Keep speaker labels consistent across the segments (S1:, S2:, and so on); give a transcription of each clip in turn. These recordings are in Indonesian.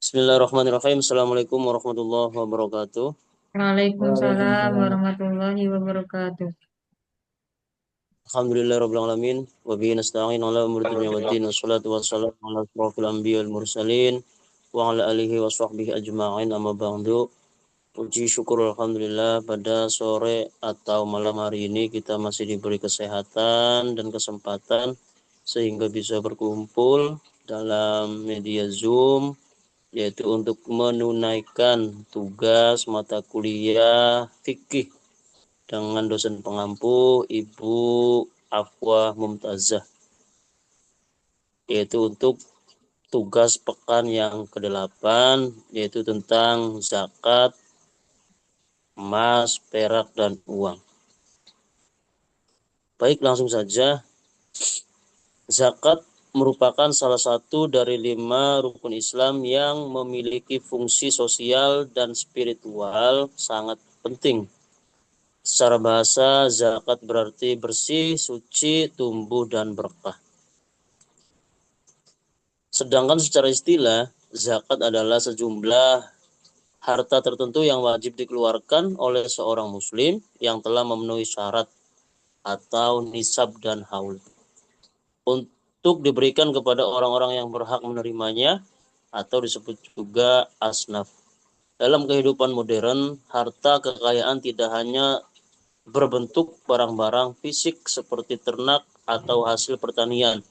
S1: Bismillahirrahmanirrahim. Assalamualaikum warahmatullahi wabarakatuh.
S2: Waalaikumsalam warahmatullahi wabarakatuh.
S1: Alhamdulillahirabbil alamin wa bihi nasta'in ala umuri dunya waddin wassalatu wassalamu ala asyrofil anbiya'i wal mursalin wa ala alihi wa sahbihi ajma'in amma ba'du. Puji syukur alhamdulillah pada sore atau malam hari ini kita masih diberi kesehatan dan kesempatan sehingga bisa berkumpul dalam media Zoom, yaitu untuk menunaikan tugas mata kuliah fikih dengan dosen pengampu Ibu Afwah Mumtazah, yaitu untuk tugas pekan yang ke-8, yaitu tentang zakat, emas, perak, dan uang. Baik, langsung saja. Zakat merupakan salah satu dari 5 rukun Islam yang memiliki fungsi sosial dan spiritual sangat penting. Secara bahasa, zakat berarti bersih, suci, tumbuh, dan berkah. Sedangkan secara istilah, zakat adalah sejumlah harta tertentu yang wajib dikeluarkan oleh seorang muslim yang telah memenuhi syarat atau nisab dan haul, untuk diberikan kepada orang-orang yang berhak menerimanya, atau disebut juga asnaf. Dalam kehidupan modern, harta kekayaan tidak hanya berbentuk barang-barang fisik seperti ternak atau hasil pertanian,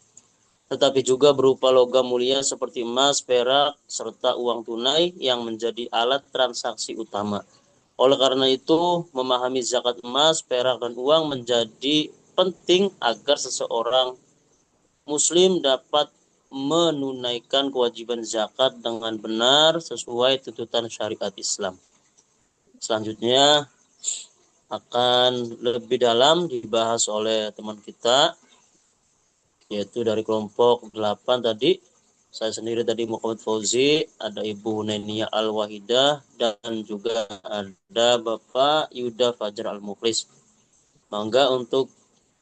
S1: tetapi juga berupa logam mulia seperti emas, perak, serta uang tunai yang menjadi alat transaksi utama. Oleh karena itu, memahami zakat emas, perak, dan uang menjadi penting agar seseorang muslim dapat menunaikan kewajiban zakat dengan benar sesuai tuntutan syariat Islam. Selanjutnya akan lebih dalam dibahas oleh teman kita, yaitu dari kelompok 8 tadi. Saya sendiri tadi Muhammad Fauzi, ada Ibu Nenia Al-Wahidah, dan juga ada Bapak Yuda Fajar Al-Mukhlis. Mangga untuk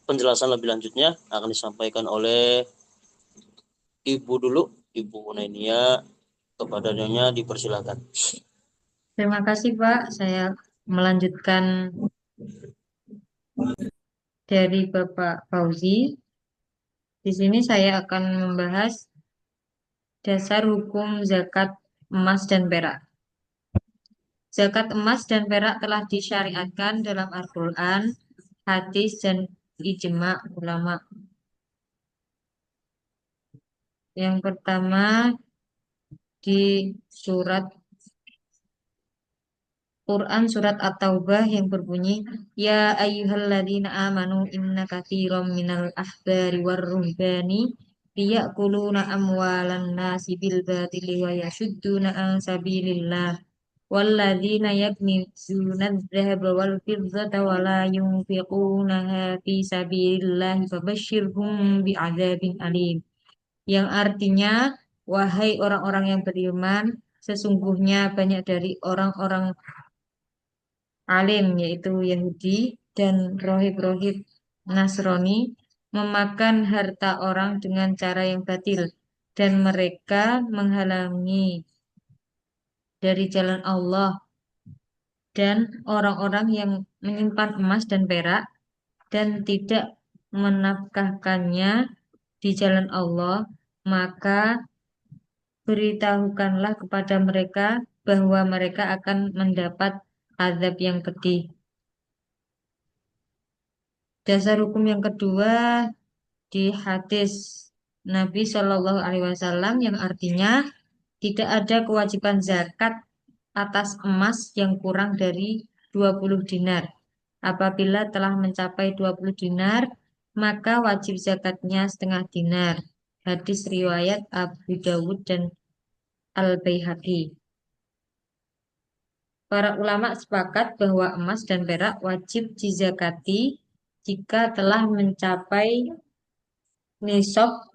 S1: penjelasan lebih lanjutnya akan disampaikan oleh Ibu dulu, Ibu Nenia. Kepada Nyonya dipersilakan.
S2: Terima kasih Pak. Saya melanjutkan dari Bapak Fauzi. Di sini saya akan membahas dasar hukum zakat emas dan perak. Zakat emas dan perak telah disyariatkan dalam Al-Quran, hadis, dan ijma ulama. Yang pertama di surat Quran surat At-Taubah yang berbunyi, Ya ayyuhalladzina amanu inna katsiran minal ahbari war ruhbani liya'kuluna amwalan nasi bil batili wa yasudduna an sabilillah walladzina yaknizuna adh-dhahaba wal fiddata wa la yunfiqunaha fi sabilillah fabashshirhum bi'adzabin alim. Yang artinya, wahai orang-orang yang beriman, sesungguhnya banyak dari orang-orang alim yaitu Yahudi dan rohib-rohib Nasrani memakan harta orang dengan cara yang batil dan mereka menghalangi dari jalan Allah dan orang-orang yang menyimpan emas dan perak dan tidak menafkahkannya di jalan Allah, maka beritahukanlah kepada mereka bahwa mereka akan mendapat azab yang pedih. Dasar hukum yang kedua di hadis Nabi Shallallahu Alaihi Wasallam yang artinya tidak ada kewajiban zakat atas emas yang kurang dari 20 dinar. Apabila telah mencapai 20 dinar, maka wajib zakatnya setengah dinar. Hadis riwayat Abu Dawud dan Al-Baihaqi. Para ulama sepakat bahwa emas dan perak wajib dizakati jika telah mencapai nisab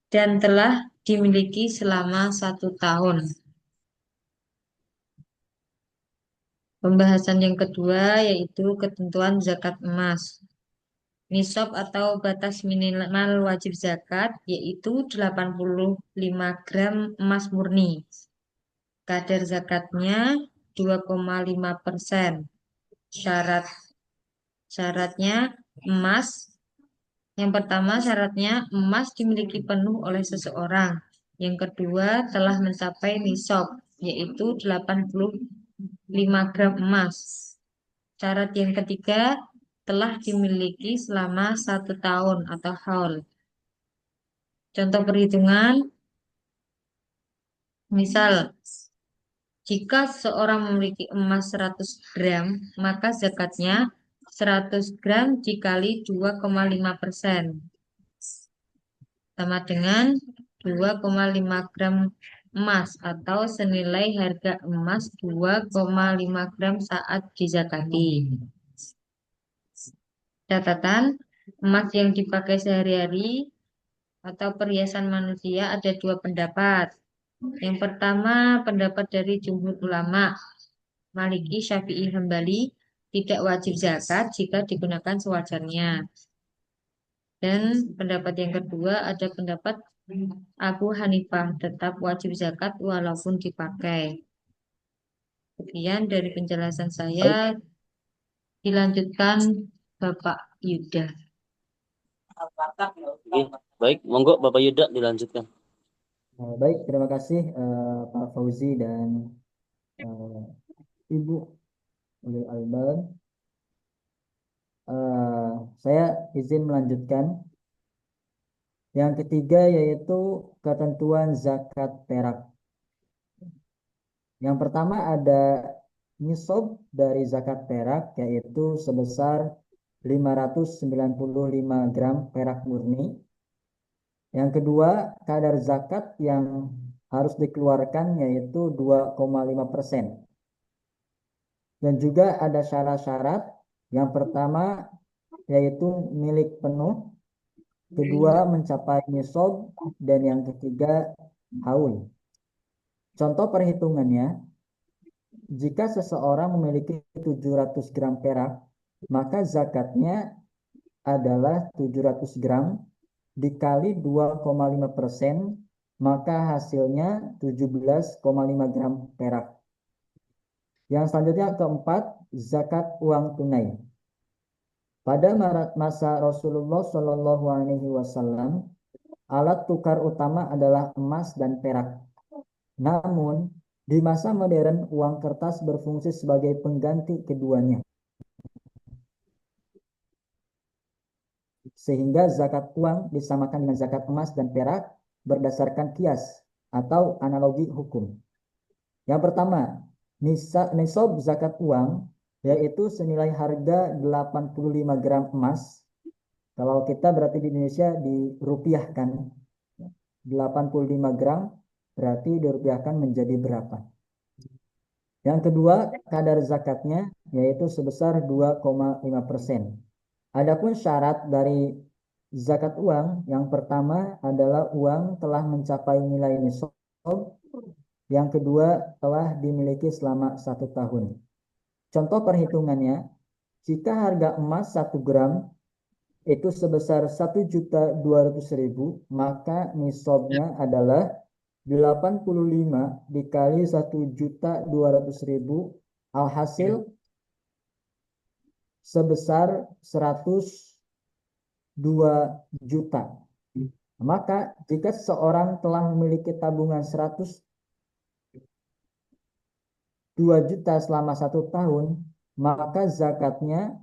S2: dan telah dimiliki selama 1 tahun. Pembahasan yang kedua yaitu ketentuan zakat emas. Nisab atau batas minimal wajib zakat yaitu 85 gram emas murni. Kadar zakatnya 2,5%. Syaratnya emas. Yang pertama syaratnya emas dimiliki penuh oleh seseorang. Yang kedua telah mencapai nisab, yaitu 85 gram emas. Syarat yang ketiga telah dimiliki selama 1 tahun atau haul. Contoh perhitungan, misal jika seorang memiliki emas 100 gram, maka zakatnya 100 gram dikali 2,5%. Sama dengan 2,5 gram emas atau senilai harga emas 2,5 gram saat dizakati. Catatan, emas yang dipakai sehari-hari atau perhiasan manusia ada dua pendapat. Yang pertama, pendapat dari jumhur ulama, Maliki, Syafi'i, Hambali, tidak wajib zakat jika digunakan sewajarnya. Dan pendapat yang kedua ada pendapat Abu Hanifah, tetap wajib zakat walaupun dipakai. Sekian dari penjelasan saya, dilanjutkan Bapak Yuda.
S1: Oke, baik, monggo Bapak Yuda dilanjutkan.
S3: Baik, terima kasih Pak Fauzi dan Ibu Ulil Albab. Saya izin melanjutkan. Yang ketiga yaitu ketentuan zakat perak. Yang pertama ada nisab dari zakat perak yaitu sebesar 595 gram perak murni. Yang kedua, kadar zakat yang harus dikeluarkan yaitu 2,5%. Dan juga ada syarat-syarat. Yang pertama yaitu milik penuh, kedua mencapai nisab, dan yang ketiga haul. Contoh perhitungannya, jika seseorang memiliki 700 gram perak, maka zakatnya adalah 700 gram dikali 2,5%, maka hasilnya 17,5 gram perak. Yang selanjutnya keempat, zakat uang tunai. Pada masa Rasulullah Shallallahu Alaihi Wasallam, alat tukar utama adalah emas dan perak. Namun, di masa modern, uang kertas berfungsi sebagai pengganti keduanya. Sehingga zakat uang disamakan dengan zakat emas dan perak berdasarkan kias atau analogi hukum. Yang pertama, nisab zakat uang yaitu senilai harga 85 gram emas. Kalau kita berarti di Indonesia dirupiahkan 85 gram berarti dirupiahkan menjadi berapa? Yang kedua, kadar zakatnya yaitu sebesar 2,5%. Adapun syarat dari zakat uang, yang pertama adalah uang telah mencapai nilai nisab, yang kedua telah dimiliki selama 1 tahun. Contoh perhitungannya, jika harga emas 1 gram itu sebesar 1.200.000, maka nisabnya adalah 85 dikali 1.200.000, alhasil sebesar 102 juta. Maka jika seseorang telah memiliki tabungan 102 juta selama 1 tahun, maka zakatnya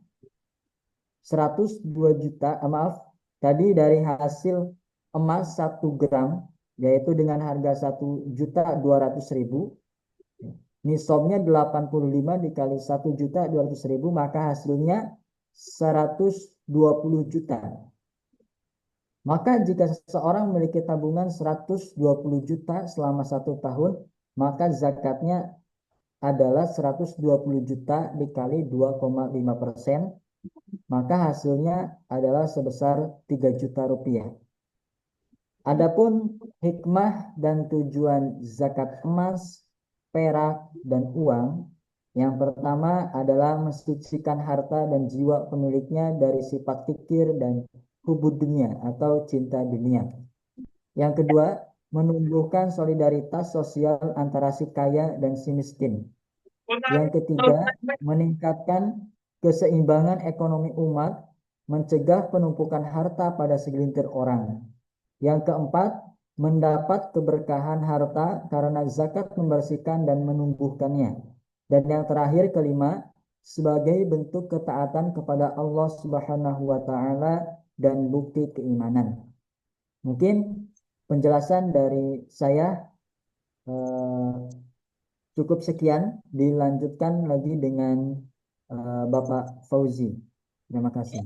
S3: 102 juta, tadi dari hasil emas 1 gram, yaitu dengan harga 1.200.000, nisabnya 85 dikali 1.200.000, maka hasilnya 120 juta. Maka jika seseorang memiliki tabungan 120 juta selama 1 tahun, maka zakatnya adalah 120 juta dikali 2,5%, maka hasilnya adalah sebesar 3 juta rupiah. Adapun hikmah dan tujuan zakat emas, perak, dan uang, yang pertama adalah mensucikan harta dan jiwa pemiliknya dari sifat fikir dan hubud dunia atau cinta dunia. Yang kedua, menumbuhkan solidaritas sosial antara si kaya dan si miskin. Yang ketiga, meningkatkan keseimbangan ekonomi umat, mencegah penumpukan harta pada segelintir orang. Yang keempat, mendapat keberkahan harta karena zakat membersihkan dan menumbuhkannya. Dan yang terakhir, kelima, sebagai bentuk ketaatan kepada Allah Subhanahu wa taala dan bukti keimanan. Mungkin penjelasan dari saya eh, cukup sekian, dilanjutkan lagi dengan Bapak Fauzi. Terima kasih.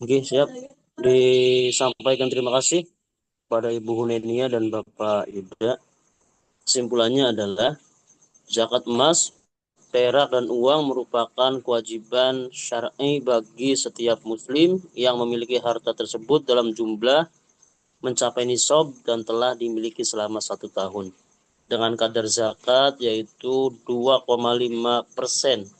S1: Oke, siap. Disampaikan terima kasih pada Ibu Hunenia dan Bapak Yuda. Kesimpulannya adalah zakat emas, perak, dan uang merupakan kewajiban syar'i bagi setiap muslim yang memiliki harta tersebut dalam jumlah mencapai nisab dan telah dimiliki selama 1 tahun. Dengan kadar zakat yaitu 2,5%.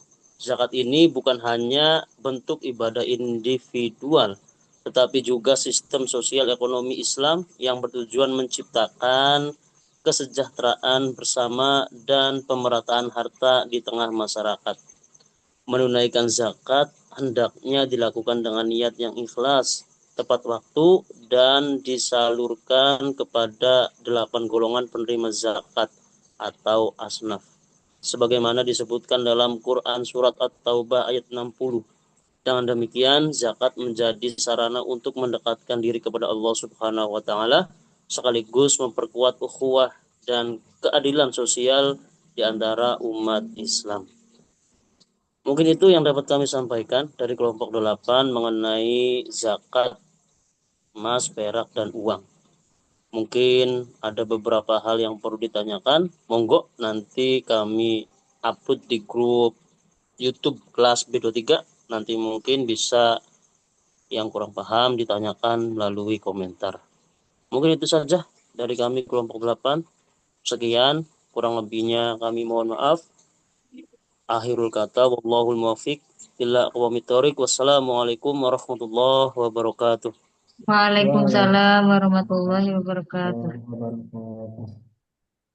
S1: Zakat ini bukan hanya bentuk ibadah individual, tetapi juga sistem sosial ekonomi Islam yang bertujuan menciptakan kesejahteraan bersama dan pemerataan harta di tengah masyarakat. Menunaikan zakat hendaknya dilakukan dengan niat yang ikhlas, tepat waktu, dan disalurkan kepada 8 golongan penerima zakat atau asnaf. Sebagaimana disebutkan dalam Quran Surat At-Taubah ayat 60. Dengan demikian, zakat menjadi sarana untuk mendekatkan diri kepada Allah Subhanahu wa taala sekaligus memperkuat ukhuwah dan keadilan sosial di antara umat Islam. Mungkin itu yang dapat kami sampaikan dari kelompok 8 mengenai zakat emas, perak, dan uang. Mungkin ada beberapa hal yang perlu ditanyakan. Monggo nanti kami upload di grup YouTube kelas B23. Nanti mungkin bisa yang kurang paham ditanyakan melalui komentar. Mungkin itu saja dari kami kelompok 8. Sekian, kurang lebihnya kami mohon maaf. Akhirul kata, wallahul muwaffiq ila aqwamit thoriq. Wassalamualaikum warahmatullahi wabarakatuh.
S2: Waalaikumsalam warahmatullahi wabarakatuh.
S3: Waalaikumsalam warahmatullahi wabarakatuh.